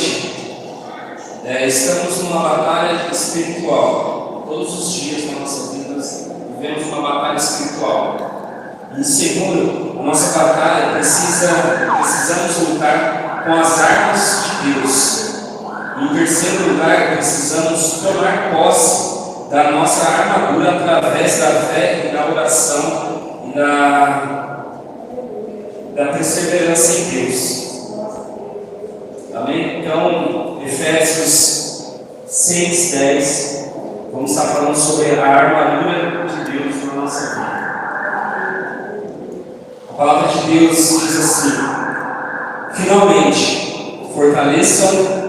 noite, estamos numa batalha espiritual. Todos os dias na nossa vida vivemos uma batalha espiritual. Em segundo, a nossa batalha precisamos lutar com as armas de Deus. Em terceiro lugar, precisamos tomar posse da nossa armadura através da fé e da oração e da perseverança em Deus. Amém? Então, Efésios 6:10, vamos estar falando sobre a armadura de Deus na nossa vida. A palavra de Deus diz assim: finalmente, fortaleçam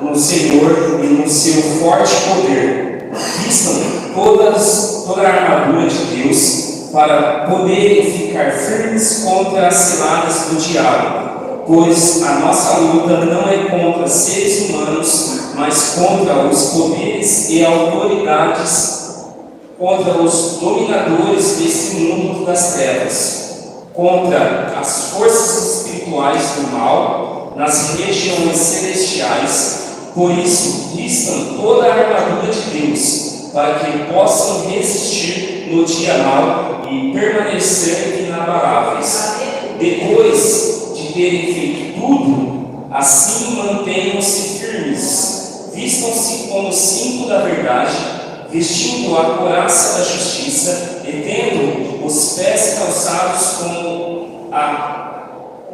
no Senhor e no seu forte poder, vistam toda a armadura de Deus para poderem ficar firmes contra as ciladas do diabo, pois a nossa luta não é contra seres humanos, mas contra os poderes e autoridades, contra os dominadores deste mundo das trevas, contra as forças espirituais do mal nas regiões celestiais. Por isso, vistam toda a armadura de Deus, para que possam resistir no dia mau e permanecer inabaláveis. Depois de terem feito tudo, assim mantenham-se firmes. Vistam-se com o cinto da verdade, vestindo a couraça da justiça e tendo os pés calçados com a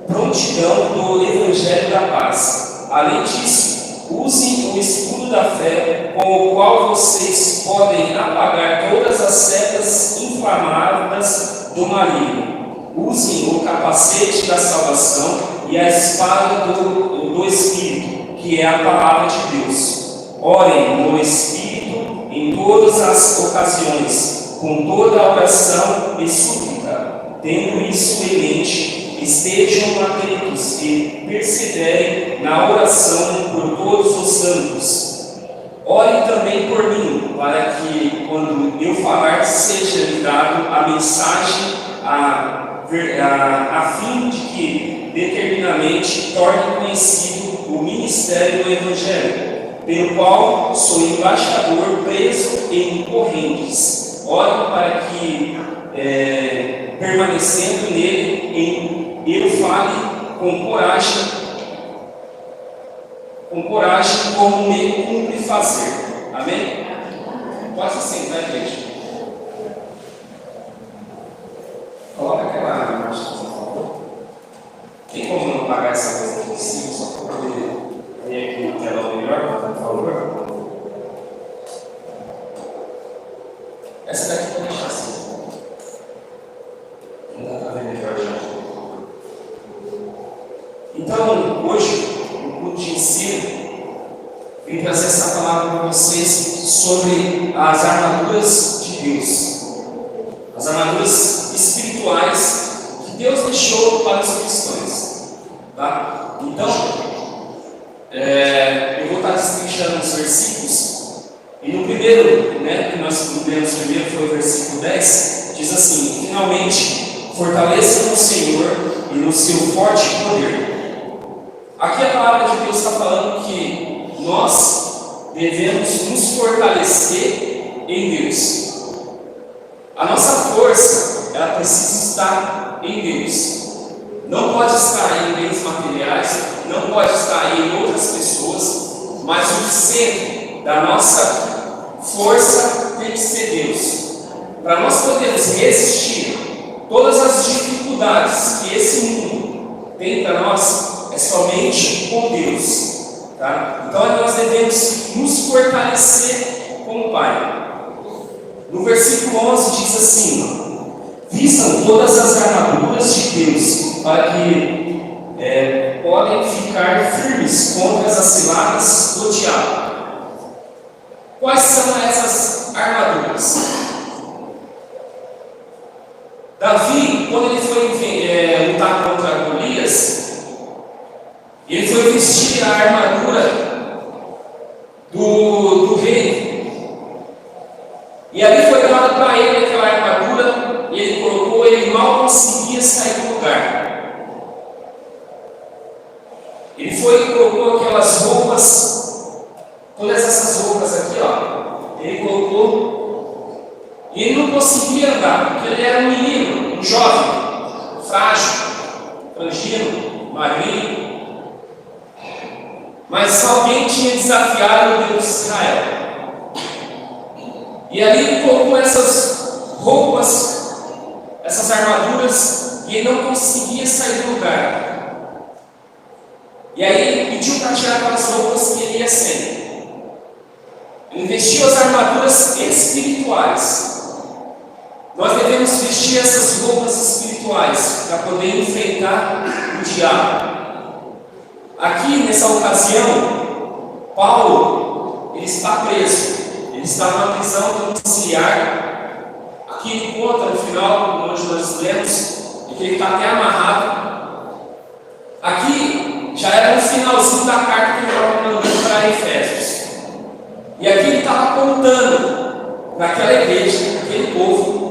prontidão do Evangelho da paz. Além disso, usem o escudo da fé, com o qual vocês podem apagar todas as setas inflamadas do maligno. Usem o capacete da salvação e a espada do Espírito, que é a palavra de Deus. Orem no Espírito em todas as ocasiões, com toda a oração e súplica. Tendo isso em mente, estejam atentos e perseverem na oração por todos os santos. Orem também por mim, para que, quando eu falar, seja lhe dado a mensagem a fim de que determinadamente torne conhecido o ministério do Evangelho, pelo qual sou embaixador preso em correntes. Orem para que, permanecendo nele, eu fale com coragem como me cumpre fazer. Amém? Pode sentar, igreja. Coloca aquela imagem, por favor. Tem como não apagar essa coisa aqui em cima, só para poder ver aqui o telão melhor, por favor? Essa daqui eu vou deixar assim. Não dá para ver melhor já. Então, hoje, no culto de ensino, vim trazer essa palavra para vocês sobre as armaduras de Deus, as armaduras espirituais que Deus deixou para os cristãos. Tá? Então, eu vou estar destrinchando os versículos, e no primeiro, que nós lemos primeiro, foi o versículo 10, diz assim: finalmente, fortaleça no Senhor e no seu forte poder. Aqui a palavra de Deus está falando que nós devemos nos fortalecer em Deus. A nossa força, ela precisa estar em Deus. Não pode estar em bens materiais, não pode estar em outras pessoas, mas o centro da nossa força tem que ser Deus. Para nós podermos resistir todas as dificuldades que esse mundo tem para nós, é somente com Deus. Tá? Então nós devemos nos fortalecer com o Pai. No versículo 11 diz assim: vistam todas as armaduras de Deus, para que podem ficar firmes contra as ciladas do diabo. Quais são essas armaduras? Davi, quando ele foi lutar contra Golias, ele foi vestir a armadura do rei. E ali foi dada para ele aquela armadura, e ele colocou, ele mal conseguia sair do lugar. Ele foi e colocou aquelas roupas todas essas roupas aqui, ó, ele colocou. E ele não conseguia andar, porque ele era um menino, um jovem, frágil, frangino, magrinho. Mas alguém tinha desafiado o Deus de Israel. E ali ele colocou essas roupas, essas armaduras, e ele não conseguia sair do lugar. E aí ele pediu para tirar aquelas roupas que ele ia sem. Ele vestiu as armaduras espirituais. Nós devemos vestir essas roupas espirituais para poder enfrentar o diabo. Aqui nessa ocasião, Paulo ele está preso. Ele está numa prisão domiciliar. Aqui ele conta no final, onde nós lemos, que ele está até amarrado. Aqui já era no finalzinho da carta que ele estava mandando para Efésios. E aqui ele estava contando para aquela igreja, para aquele povo,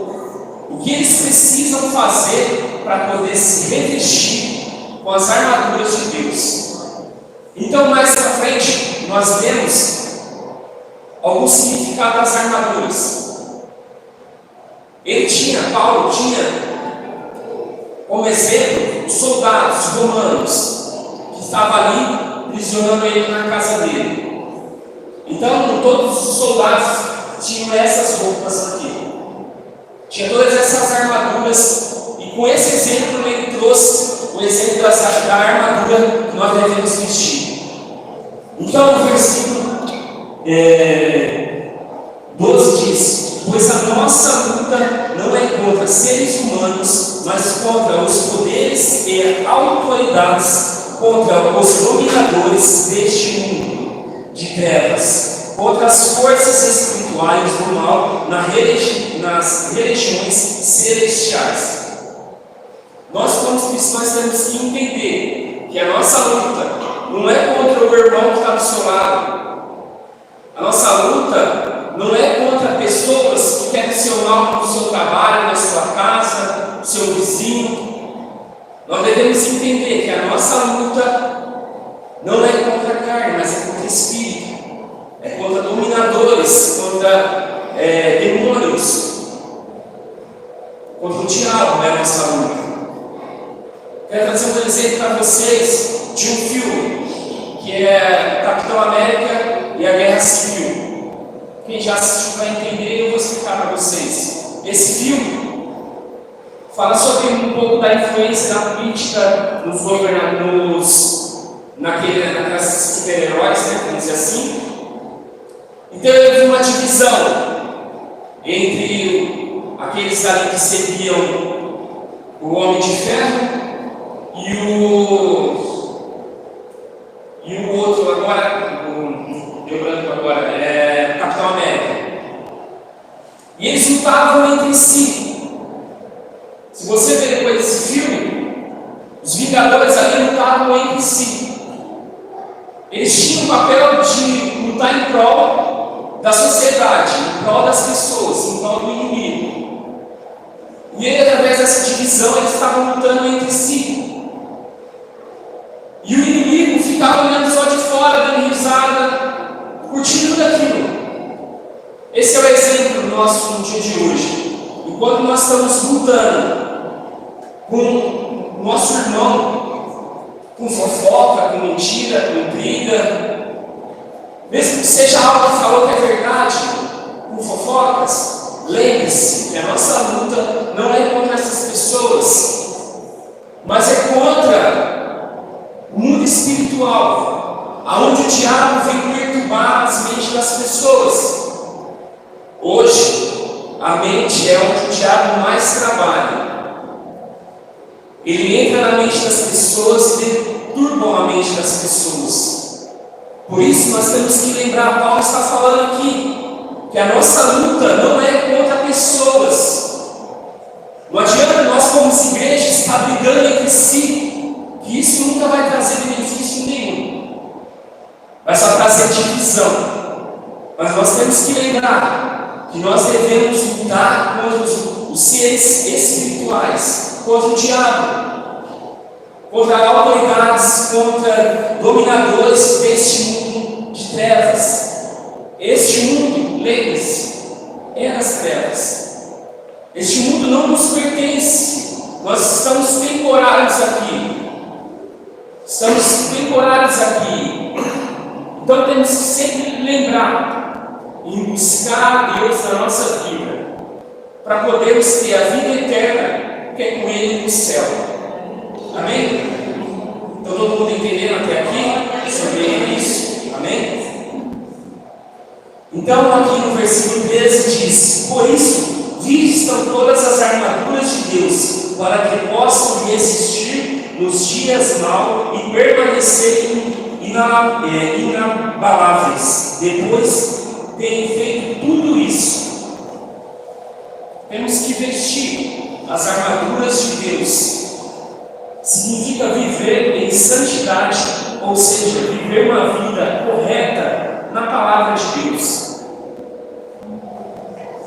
o que eles precisam fazer para poder se revestir com as armaduras de Deus. Então, mais para frente, nós vemos algum significado das armaduras. Paulo tinha como exemplo os soldados romanos que estavam ali prisionando ele na casa dele. Então, todos os soldados tinham essas roupas aqui. Tinha todas essas armaduras, e com esse exemplo ele trouxe o exemplo da armadura que nós devemos vestir. Então, no versículo 12 diz: pois a nossa luta não é contra seres humanos, mas contra os poderes e autoridades, contra os dominadores deste mundo de trevas, contra as forças espirituais do mal nas religiões celestiais. Nós, como cristãos, temos que entender que a nossa luta não é contra o irmão que está do seu lado. A nossa luta não é contra pessoas que querem o seu mal no seu trabalho, na sua casa, no seu vizinho. Nós devemos entender que a nossa luta não é contra a carne, mas é contra o espírito. É contra dominadores, contra demônios, contra o diabo, é a nossa luta. Quero trazer um exemplo para vocês de um filme que é Capitão América e a Guerra Civil. Quem já assistiu vai entender, eu vou explicar para vocês. Esse filme fala sobre um pouco da influência da política nos governadores, naquelas super-heróis, né, vamos dizer assim. Então eu vi uma divisão entre aqueles ali que seguiam o Homem de Ferro e o outro agora, deu branco agora, Capitão América. E eles lutavam entre si. Se você ver depois desse filme, os Vingadores ali lutavam entre si. Eles tinham o papel de lutar em prol da sociedade, em prol das pessoas, em prol do inimigo. E aí, através dessa divisão, eles estavam lutando entre si. E o inimigo ficava olhando só de fora, dando risada, curtindo daquilo. Esse é o exemplo nosso no dia de hoje. Enquanto nós estamos lutando com o nosso irmão, com fofoca, com mentira, com briga, mesmo que seja algo que falou que é verdade, com fofocas, lembre-se que a nossa luta não é contra essas pessoas, mas é contra o mundo espiritual, aonde o diabo vem perturbar as mentes das pessoas. Hoje, a mente é onde o diabo mais trabalha. Ele entra na mente das pessoas e perturba a mente das pessoas. Por isso nós temos que lembrar, Paulo está falando aqui, que a nossa luta não é contra pessoas. Não adianta nós, como igreja, estar brigando entre si, que isso nunca vai trazer benefício nenhum. Vai só trazer divisão. Mas nós temos que lembrar que nós devemos lutar contra os seres espirituais, contra o diabo, contra autoridades, contra dominadores deste mundo Este mundo não nos pertence. Nós estamos temporários aqui. Estamos temporários aqui. Então temos que sempre lembrar em buscar Deus na nossa vida, para podermos ter a vida eterna, que é com Ele no céu. Amém? Então todo mundo entendendo até aqui sobre isso? Amém? Então aqui no versículo 13 diz: por isso, vistam todas as armaduras de Deus, para que possam resistir nos dias maus e permanecerem inabaláveis. Depois de feito tudo isso, temos que vestir as armaduras de Deus. Significa viver em santidade, ou seja, viver uma vida correta na palavra de Deus.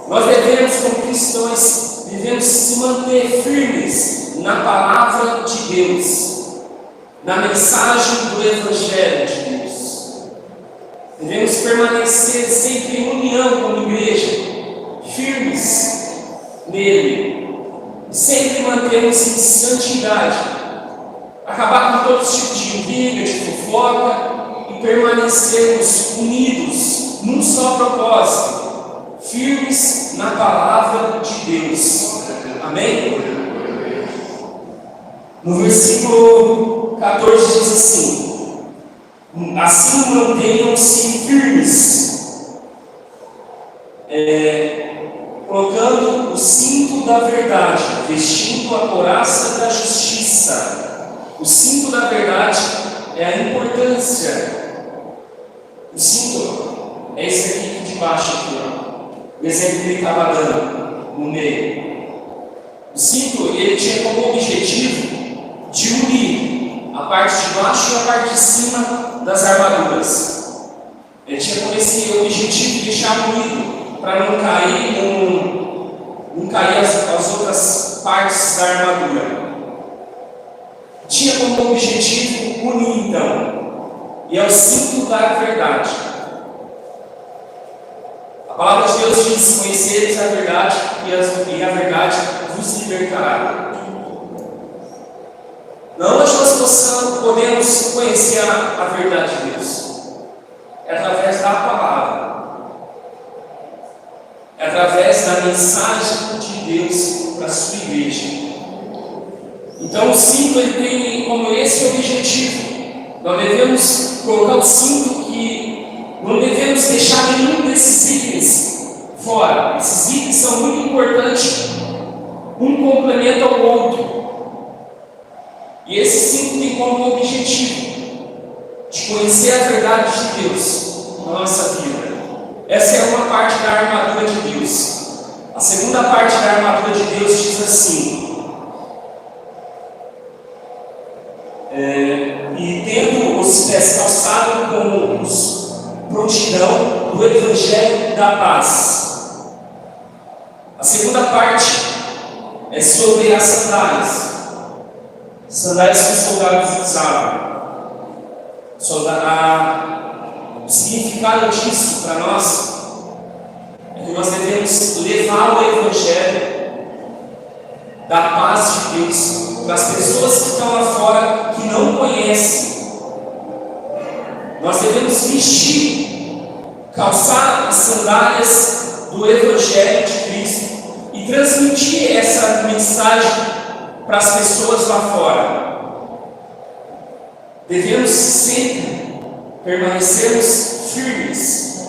Nós devemos, como cristãos, se manter firmes na palavra de Deus, na mensagem do Evangelho de Deus. Devemos permanecer sempre em união como igreja, firmes nele, sempre mantermos em santidade, acabar com todo tipo de intriga, de fofoca e permanecermos unidos num só propósito, firmes na palavra de Deus. Amém? No versículo 14 diz assim: assim mantenham-se firmes, colocando o cinto da verdade, vestindo a couraça da justiça. O cinto da verdade é a importância. O cinto é esse aqui de baixo, aqui, ó. O exemplo que ele estava dando no meio. O cinto, ele tinha como objetivo de unir a parte de baixo e a parte de cima das armaduras. Ele tinha como esse objetivo de deixar unido, para não cair as outras partes da armadura. Tinha como objetivo unir, então, e é o cinto da verdade. A palavra de Deus diz: conhecereis a verdade, e a verdade vos libertará. Não hoje nós podemos conhecer a verdade de Deus, é através da palavra, é através da mensagem de Deus para a sua igreja. Então o cinto ele tem como esse objetivo. Nós devemos colocar o cinto, que não devemos deixar nenhum desses itens fora. Esses itens são muito importantes, um complementa ao outro. E esse cinto tem como objetivo de conhecer a verdade de Deus na nossa vida. Essa é uma parte da armadura de Deus. A segunda parte da armadura de Deus diz assim: e tendo os pés calçados com os prontidão do Evangelho da paz. A segunda parte é sobre as sandálias. Sandálias que os soldados usavam. O significado disso para nós é que nós devemos levar o Evangelho da paz de Deus para as pessoas que estão lá fora, que não conhecem. Nós devemos vestir, calçar as sandálias do Evangelho de Cristo e transmitir essa mensagem para as pessoas lá fora. Devemos sempre permanecermos firmes,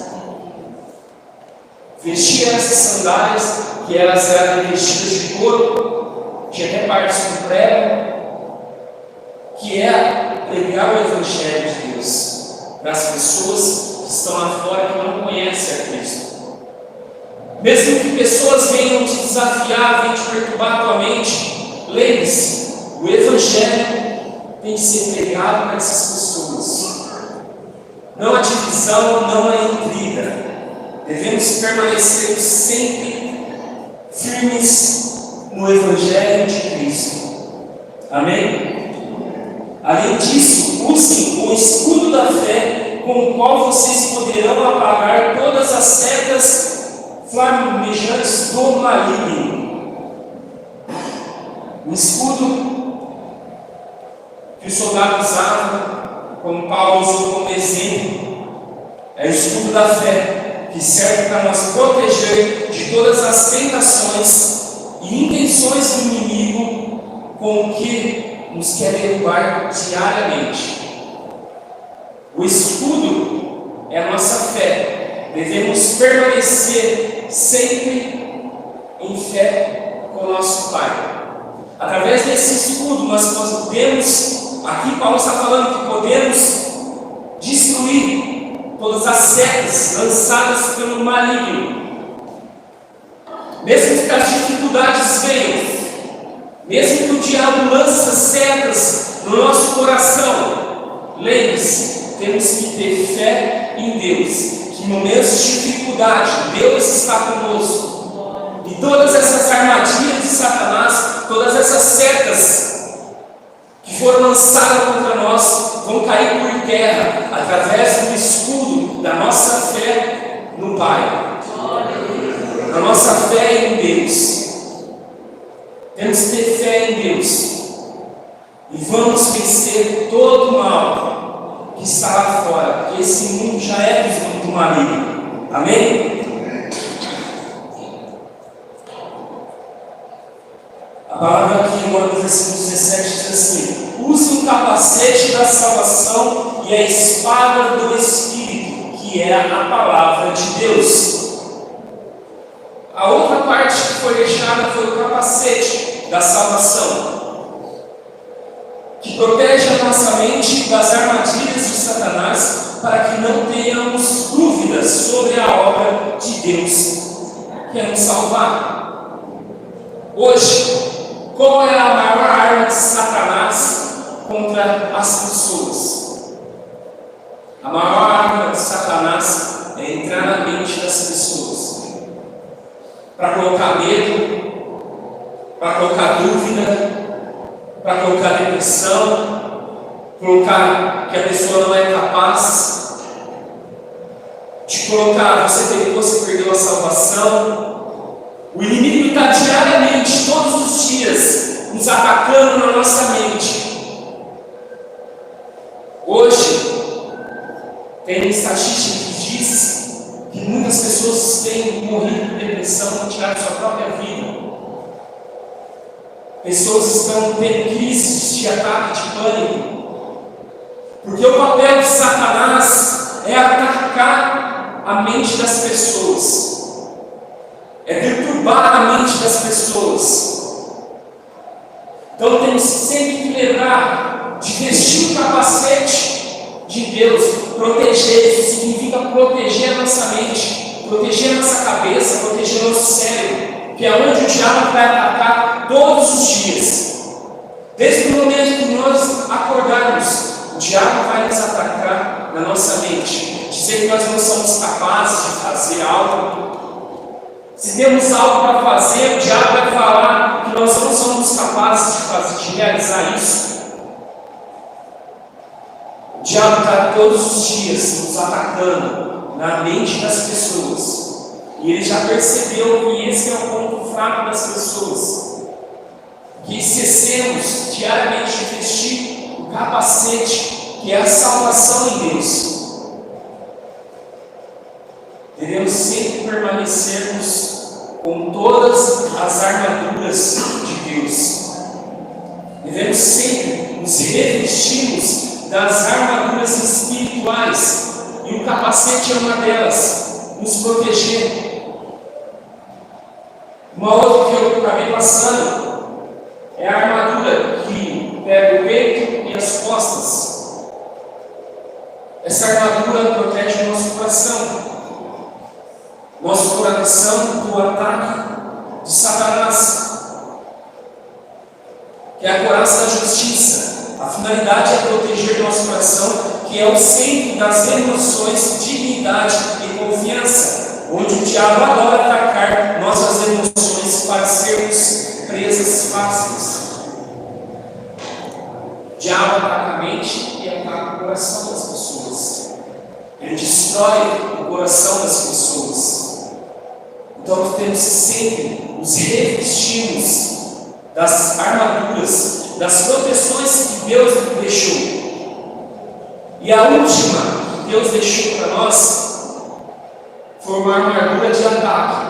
vestir essas sandálias, que elas eram vestidas de couro, tinha até partes do prego, que é pregar o Evangelho de Deus para as pessoas que estão lá fora, que não conhecem a Cristo. Mesmo que pessoas venham te desafiar, venham te perturbar a tua mente, lembre-se, o Evangelho tem que ser pregado para essas pessoas. Não há divisão, não há intriga. Devemos permanecer sempre firmes no Evangelho de Cristo. Amém? Além disso, usem o escudo da fé, com o qual vocês poderão apagar todas as setas flamejantes do maligno. O escudo que o soldado usava, como Paulo usou como exemplo, é o escudo da fé, que serve para nos proteger de todas as tentações e intenções do inimigo com o que nos quer derrubar diariamente. O escudo é a nossa fé. Devemos permanecer sempre em fé com o nosso Pai. Através desse escudo nós podemos, aqui Paulo está falando que podemos destruir todas as setas lançadas pelo maligno. Mesmo que as dificuldades venham, mesmo que o diabo lance setas no nosso coração, lembre-se, temos que ter fé em Deus, que em momentos de dificuldade, Deus está conosco. E todas essas armadilhas de Satanás, todas essas setas que foram lançadas contra nós, vão cair por terra, através do escudo da nossa fé no Pai, da nossa fé em Deus. Temos que ter fé em Deus, e vamos vencer todo o mal que está lá fora, porque esse mundo já é do maligno. Amém? A palavra aqui, agora no versículo 17, diz assim: use o capacete da salvação e a espada do Espírito, que é a palavra de Deus. A outra parte que foi deixada foi o capacete da salvação, que protege a nossa mente das armadilhas de Satanás, para que não tenhamos dúvidas sobre a obra de Deus, que é nos salvar. Hoje, qual é a maior arma de Satanás contra as pessoas? A maior arma de Satanás é entrar na mente das pessoas, para colocar medo, para colocar dúvida, para colocar depressão, colocar que a pessoa não é capaz, de colocar você perdeu a salvação. O inimigo está diariamente, todos os dias, nos atacando na nossa mente. Hoje, tem uma estatística que diz que muitas pessoas têm morrido de depressão, têm tirado sua própria vida. Pessoas estão tendo crises de ataque de pânico, porque o papel de Satanás é atacar a mente das pessoas, é perturbar a mente das pessoas. Então temos sempre que lembrar de vestir o capacete de Deus, proteger. Isso significa proteger a nossa mente, proteger a nossa cabeça, proteger o nosso cérebro, que é onde o diabo vai atacar todos os dias. Desde o momento que nós acordarmos, o diabo vai nos atacar na nossa mente, dizer que nós não somos capazes de fazer algo. Se temos algo para fazer, o diabo vai falar que nós não somos capazes de realizar isso. O diabo está todos os dias nos atacando na mente das pessoas. E ele já percebeu que esse é o ponto fraco das pessoas. Que esquecemos diariamente de vestir o capacete, que é a salvação em Deus. Devemos sempre permanecermos com todas as armaduras de Deus. Devemos sempre nos revestirmos das armaduras espirituais, e o capacete é uma delas, nos proteger. Uma outra que eu acabei passando é a armadura que pega o peito e as costas. Essa armadura protege o nosso coração do ataque de Satanás, que é a couraça da justiça. A finalidade é proteger nosso coração, que é o centro das emoções, dignidade e confiança, onde o diabo adora atacar nossas emoções para sermos presas fáceis. O diabo ataca a mente e ataca o coração das pessoas. Ele destrói o coração das pessoas. Então nós temos que sempre nos revestirmos das armaduras, das proteções que Deus deixou. E a última que Deus deixou para nós foi uma armadura de ataque.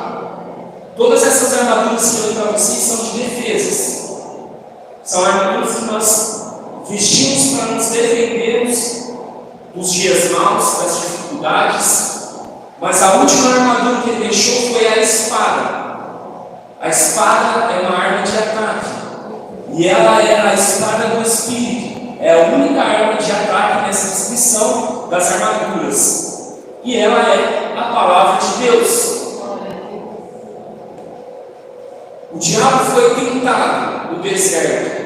Todas essas armaduras que eu dei para vocês são de defesas. São armaduras que nós vestimos para nos defendermos dos dias maus, das dificuldades. Mas a última armadura que ele deixou foi a espada. A espada é uma arma de ataque. E ela é a espada do Espírito. É a única arma de ataque nessa descrição das armaduras. E ela é a palavra de Deus. O diabo foi tentado no deserto.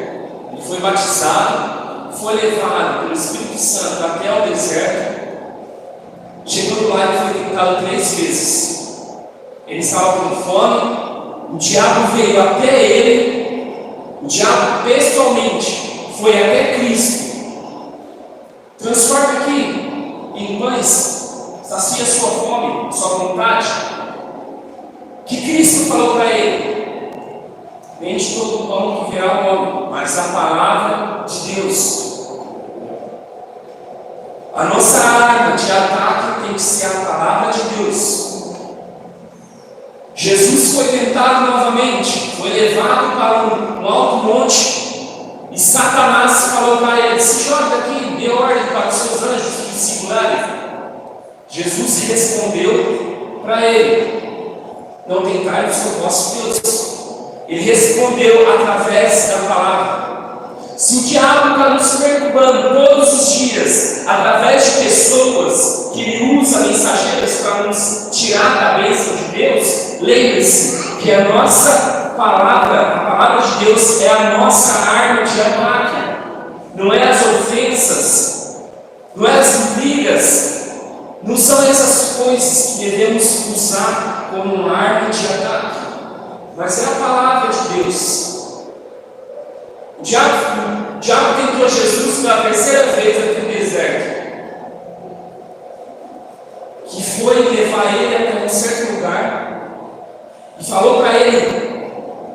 Ele foi batizado, foi levado pelo Espírito Santo até o deserto. Chegando lá, ele foi tentado 3 vezes. Ele estava com fome. O diabo veio até ele. O diabo pessoalmente foi até Cristo. Transforma aqui em pães, sacia sua fome, sua vontade. Que Cristo falou para ele: nem de todo pão que virá o homem, mas a palavra de Deus. A nossa arma de ataque tem que ser a palavra de Deus. Jesus foi tentado novamente, foi levado para um alto monte, e Satanás falou para ele: se joga daqui, dê ordem para os seus anjos que o segurarem. Jesus respondeu para ele: não tentai o seu vosso Deus. Ele respondeu através da palavra. Se o diabo está nos perturbando todos os dias, através de pessoas que ele usa mensageiros para nos tirar da bênção de Deus, lembre-se que a nossa palavra, a palavra de Deus, é a nossa arma de ataque. Não é as ofensas, não é as brigas, não são essas coisas que devemos usar como uma arma de ataque, mas é a palavra de Deus. O diabo tentou Jesus pela 3ª vez aqui no deserto, que foi levar ele até um certo lugar e falou para ele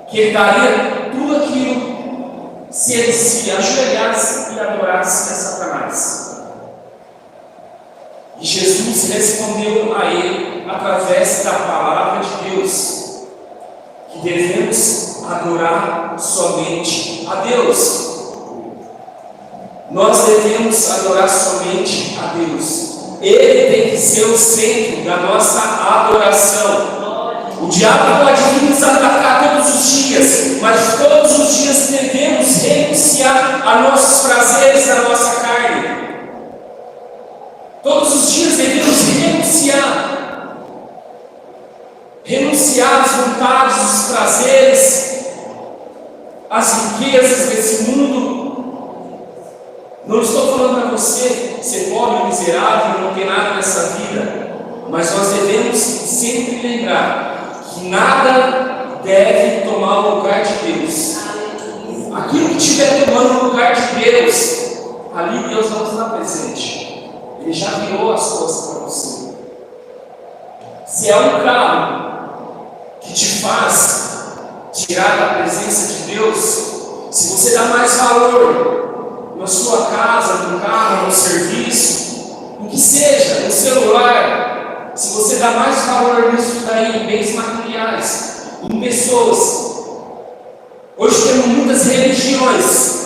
que ele daria tudo aquilo se ele se ajoelhasse e adorasse a Satanás. E Jesus respondeu a ele através da palavra de Deus que devemos adorar somente a Deus. Nós devemos adorar somente a Deus. Ele tem que ser o centro da nossa adoração. O diabo pode vir nos atacar todos os dias, mas todos os dias devemos renunciar a nossos prazeres da nossa carne. Todos os dias devemos renunciar às vontades, os prazeres, as riquezas desse mundo. Não estou falando para você ser pobre, miserável, não ter nada nessa vida, mas nós devemos sempre lembrar que nada deve tomar o lugar de Deus. Aquilo que estiver tomando o lugar de Deus, ali Deus não está presente. Ele já virou as costas para você. Se é um carro que te faz tirar da presença de Deus, se você dá mais valor na sua casa, no carro, no serviço, no que seja, no celular, se você dá mais valor nisso daí, em bens materiais, em pessoas. Hoje temos muitas religiões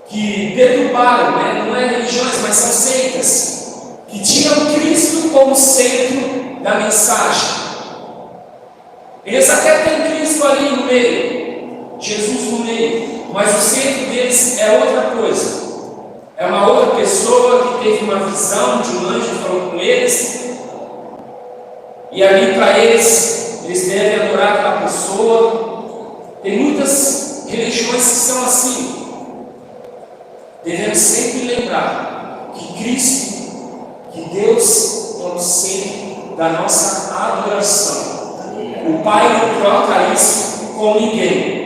que deturparam, não é religiões, mas são seitas, que tiram Cristo como centro da mensagem. Eles até têm Cristo ali no meio, Jesus no meio, mas o centro deles é outra coisa. É uma outra pessoa que teve uma visão de um anjo que falou com eles, e ali para eles devem adorar aquela pessoa. Tem muitas religiões que são assim. Devemos sempre lembrar que Cristo, que Deus é o centro da nossa adoração. O Pai não troca isso com ninguém.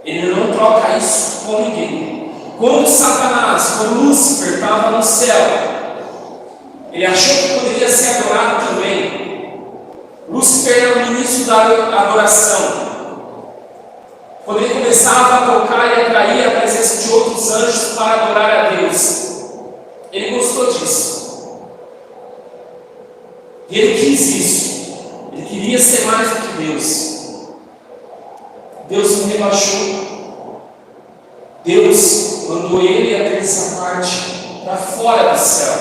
Ele não troca isso com ninguém. Quando Satanás, quando Lúcifer estava no céu, ele achou que poderia ser adorado também. Lúcifer era o ministro da adoração. quando ele começava a tocar e atrair a presença de outros anjos para adorar a Deus. Ele gostou disso. E ele quis isso. Ele queria ser mais do que Deus. Deus o rebaixou. Deus mandou ele a terça parte para fora do céu.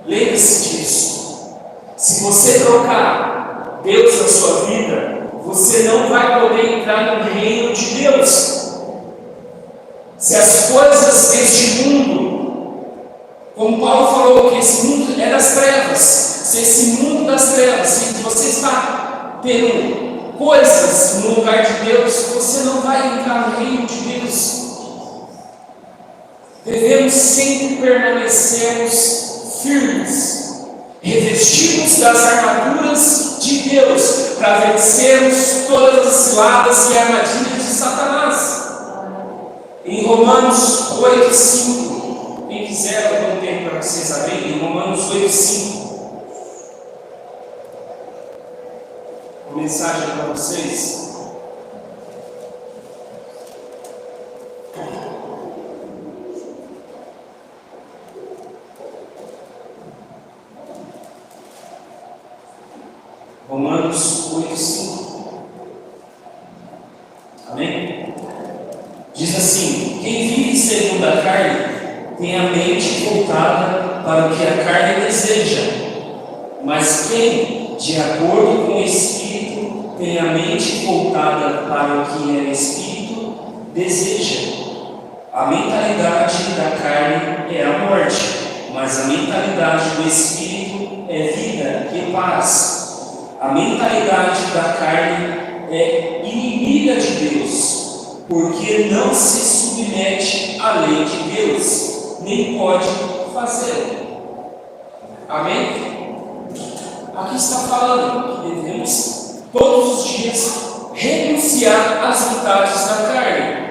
Lembre-se disso. Se você trocar Deus na sua vida, você não vai poder entrar no reino de Deus. Se as coisas deste mundo, como Paulo falou, que esse mundo é das trevas, se esse mundo das trevas, se você está tendo coisas no lugar de Deus, você não vai entrar no reino de Deus. Devemos sempre permanecermos firmes, revestidos das armaduras de Deus, para vencermos todas as ciladas e armadilhas de Satanás. Em Romanos 8:5, quem quiser, eu dou um tempo para vocês abrirem, em Romanos 8:5. Uma mensagem para vocês. Romanos 8:5. Amém? Diz assim: quem vive segundo a carne tem a mente voltada para o que a carne deseja, mas quem, de acordo com o Espírito, tem a mente voltada para o que o Espírito deseja. A mentalidade da carne é a morte, mas a mentalidade do Espírito é vida e paz. A mentalidade da carne é inimiga de Deus, porque não se submete à lei de Deus, nem pode fazê-lo. Amém? Aqui está falando que devemos todos os dias renunciar às vontades da carne.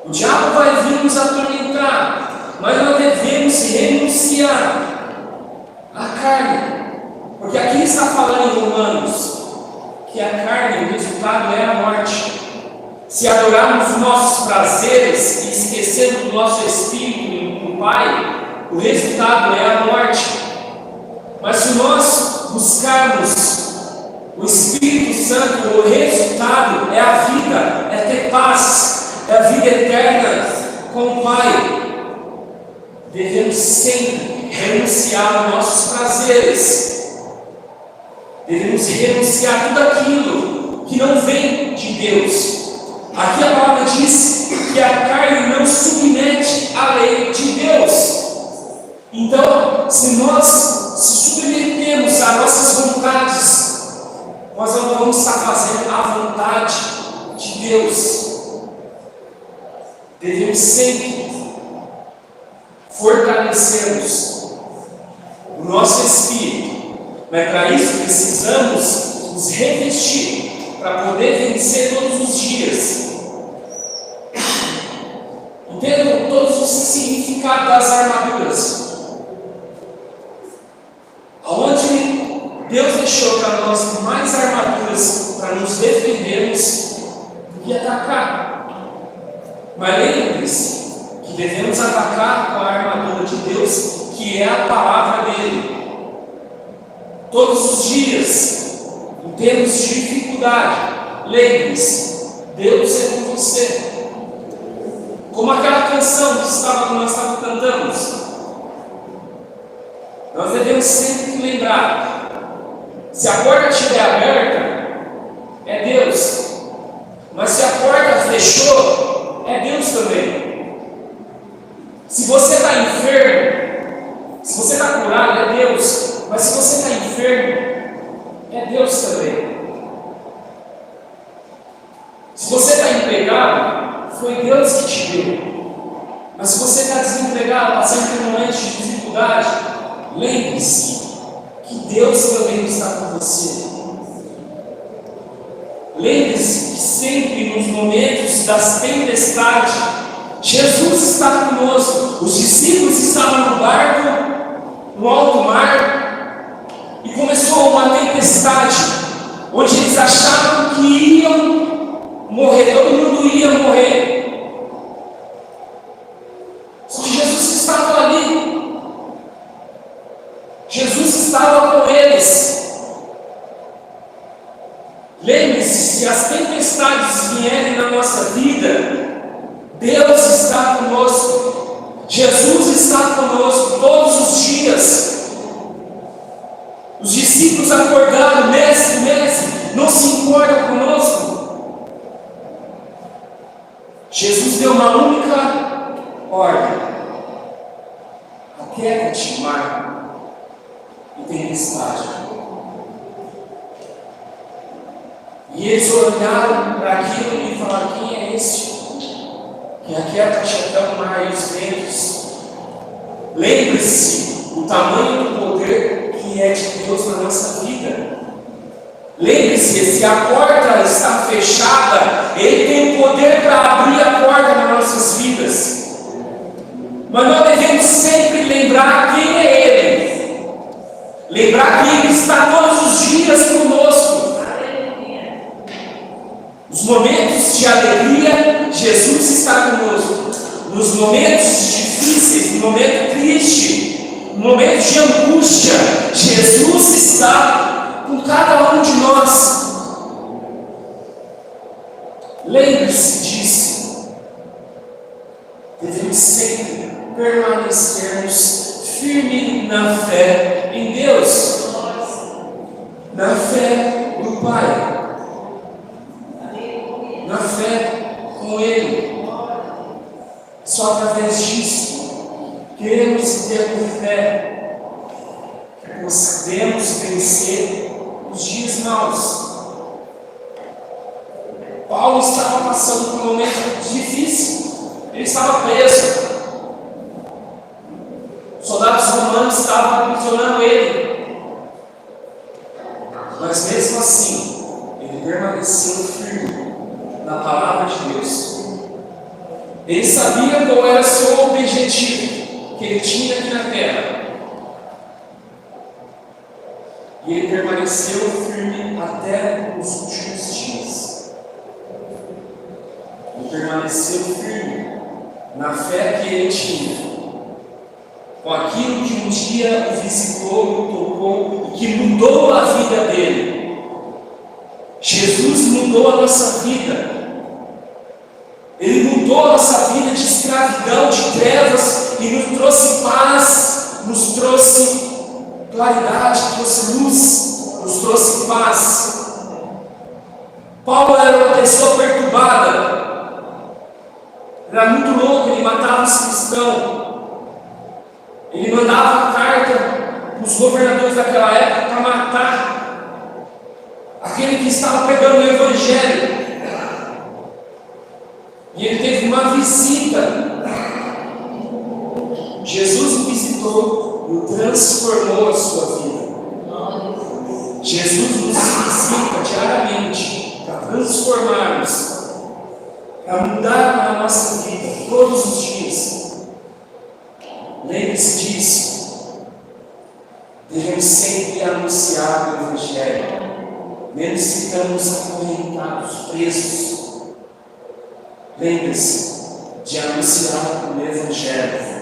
O diabo vai vir nos atormentar, mas nós devemos renunciar à carne. Porque aqui está falando em Romanos que a carne, o resultado é a morte. Se adorarmos nossos prazeres e esquecermos do nosso espírito no Pai, o resultado é a morte. Mas se nós buscarmos o Espírito Santo, o resultado é a vida, é ter paz, é a vida eterna com o Pai. Devemos sempre renunciar aos nossos prazeres. Devemos renunciar a tudo aquilo que não vem de Deus. Aqui a palavra diz que a carne não submete à lei de Deus. Então, se nós se submetemos às nossas vontades, nós não vamos estar fazendo a vontade de Deus. Devemos sempre fortalecermos o nosso espírito. Mas para isso precisamos nos revestir para poder vencer todos os dias. Entendam todos os significados das armaduras. Onde Deus deixou para nós mais armaduras para nos defendermos do que atacar. Mas lembre-se que devemos atacar com a armadura de Deus, que é a palavra dele. Todos os dias, em termos de dificuldade, lembre-se, Deus é com você. Como aquela canção que nós estávamos cantando. Nós devemos sempre lembrar, se a porta estiver aberta, é Deus. Mas se a porta fechou, é Deus também. Se você está enfermo, se você está curado, é Deus. Mas se você está enfermo, é Deus também. Se você está empregado, foi Deus que te deu. Mas se você está desempregado, passando por momentos de dificuldade, lembre-se que Deus também está com você. Lembre-se que sempre nos momentos das tempestades, Jesus está conosco. Os discípulos estavam no barco, no alto mar, e começou uma tempestade, onde eles achavam que iam morrer, todo mundo ia morrer. Só que Jesus estava ali. Jesus estava com eles. Lembre-se, se as tempestades vierem na nossa vida, Deus está conosco. Jesus está conosco todos os dias. Os discípulos acordaram: mestre, mestre, não se importa conosco? Jesus deu uma única ordem: aquieta-te, mar e tempestade. E eles olharam para aquilo e falaram: quem é este que aquieta-te até o mar e os ventos? Lembre-se o tamanho do poder que é de Deus na nossa vida. Lembre-se, se a porta está fechada, Ele tem o poder para abrir a porta nas nossas vidas. Mas nós devemos sempre lembrar quem é Ele. Lembrar que Ele está todos os dias conosco. Nos momentos de alegria, Jesus está conosco. Nos momentos difíceis, no momento triste, no momento de angústia, Jesus está com cada um de nós. Lembre-se disso. Devemos sempre permanecermos firmes na fé em Deus, na fé no Pai, na fé com Ele. Só através disso queremos ter com fé que podemos vencer os dias maus. Paulo estava passando por um momento difícil. Ele estava preso. Os soldados romanos estavam aprisionando ele. Mas mesmo assim, ele permaneceu firme na palavra de Deus. Ele sabia qual era o seu objetivo que ele tinha aqui na terra. E ele permaneceu firme até os últimos dias. Ele permaneceu firme na fé que ele tinha, com aquilo que um dia o visitou, o tocou e que mudou a vida dele. Jesus mudou a nossa vida. Ele mudou a nossa vida de escravidão, de trevas, e nos trouxe paz, nos trouxe claridade, trouxe luz, nos trouxe paz. Paulo era uma pessoa perturbada, era muito louco, ele matava os cristãos, ele mandava carta para os governadores daquela época para matar aquele que estava pregando o Evangelho. E ele teve uma visita. Jesus o visitou e o transformou a sua vida. Jesus nos visita diariamente para transformarmos, para mudar a nossa vida todos os dias. Lembre-se disso. Devemos sempre anunciar o Evangelho, mesmo se estamos acorrentados, presos. Lembre-se de anunciar o Evangelho.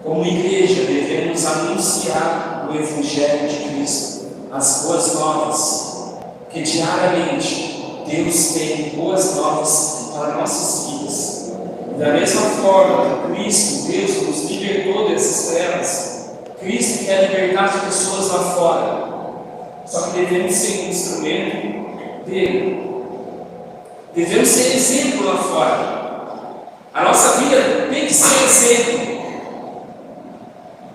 Como igreja, devemos anunciar o Evangelho de Cristo, as boas novas, que diariamente Deus tem boas novas para nossas vidas. Da mesma forma que Cristo, Deus, nos libertou dessas trevas, Cristo quer libertar as pessoas lá fora. Só que devemos ser um instrumento dele. Devemos ser exemplo lá fora. A nossa vida tem que ser exemplo.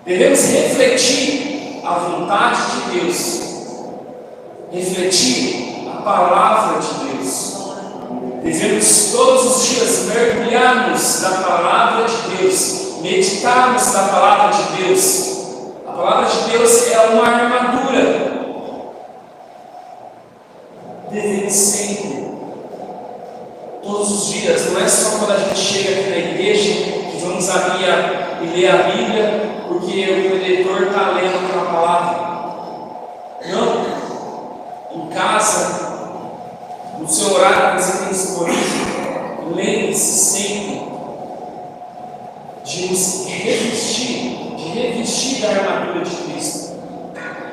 Devemos refletir a vontade de Deus, refletir a palavra de Deus. Devemos todos os dias mergulharmos na palavra de Deus, meditarmos na palavra de Deus. A palavra de Deus é uma armadura. Devemos sempre, todos os dias, não é só quando a gente chega aqui na igreja que vamos abrir e ler a Bíblia porque o leitor está lendo aquela palavra. Não. Em casa, no seu horário que você tem disponível, lembre-se sempre de nos revestir da armadura de Cristo.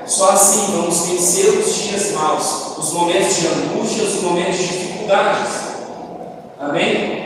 Só assim vamos vencer os dias maus, os momentos de angústia, os momentos de dificuldades. Amém?